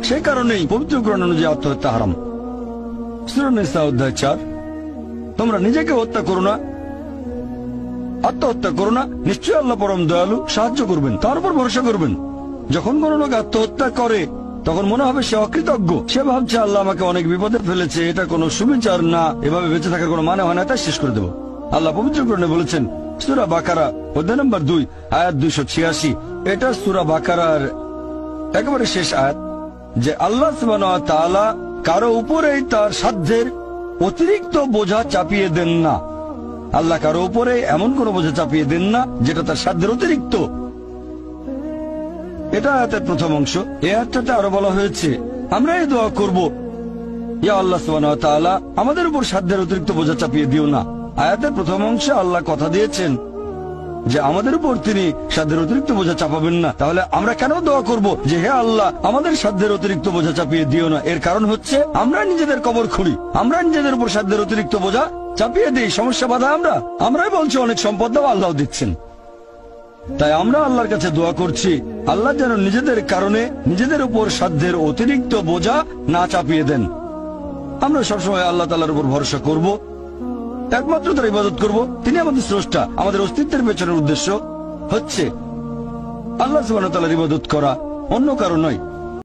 সেই কারণেই পবিত্র কোরআন অনুযায়ী আত্মহত্যা হারাম। সূরা নিসা অধ্যায় 4, তোমরা নিজেকে হত্যা করো না, আত্মহত্যা করো না, নিশ্চয়ই আল্লাহ পরম দয়ালু, সাহায্য করবেন, তার উপর ভরসা করবেন। যখন কোন লোক আত্মহত্যা করে তখন মনে হবে সে অকৃতজ্ঞ, সে ভাবছে আল্লাহ আমাকে অনেক বিপদে ফেলেছে, এটা কোনো সুবিচার না, এভাবে বেঁচে থাকার কোনো মানে হয় না, তাই শেষ করে দেব। আল্লাহ পবিত্র কোরআনে বলেছেন, সূরা বাকারা অধ্যায় নম্বর 2 আয়াত 286, এটা সূরা বাকারার একেবারে শেষ আয়াত, যে আল্লাহ সুবহানাহু ওয়া তাআলা কারো উপরেই তার সাধ্যের অতিরিক্ত বোঝা চাপিয়ে দেন না। আল্লাহ কারো উপরে এমন কোন বোঝা চাপিয়ে দেন না যেটা তার সাধ্যের অতিরিক্ত। এটা আয়াতের প্রথম অংশ। এই আয়াতটাতে আরো বলা হয়েছে আমরা এই দোয়া করব, ইয়া আল্লাহ সুবহানাহু ওয়া তাআলা আমাদের উপর সাধ্যের অতিরিক্ত বোঝা চাপিয়ে দিও না। আয়াতের প্রথম অংশে আল্লাহ কথা দিয়েছেন যে আমাদের উপর তিনি সাধ্যের অতিরিক্ত বোঝা চাপাবেন না। তাহলে আমরা কেন দোয়া করব যে হে আল্লাহ আমাদের সাধ্যের অতিরিক্ত বোঝা চাপিয়ে দিও না? এর কারণ হচ্ছে আমরা নিজেদের কবর খুঁড়ি, আমরা নিজেদের উপর সাধ্যের অতিরিক্ত বোঝা চাপিয়ে দিই, সমস্যা বাধা আমরাই বলছি অনেক সম্পদ দাও, আল্লাহ দিচ্ছেন। তাই আমরা আল্লাহর কাছে দোয়া করছি আল্লাহ যেন নিজেদের কারণে নিজেদের উপর সাধ্যের অতিরিক্ত বোঝা না চাপিয়ে দেন। আমরা সবসময় আল্লাহ তাআলার উপর ভরসা করব, একমাত্র তার ইবাদত করব। তিনি আমাদের স্রষ্টা, আমাদের অস্তিত্বের পেছনের উদ্দেশ্য হচ্ছে আল্লাহ সুবহানাহু ওয়া তাআলার ইবাদত করা, অন্য কারো নয়।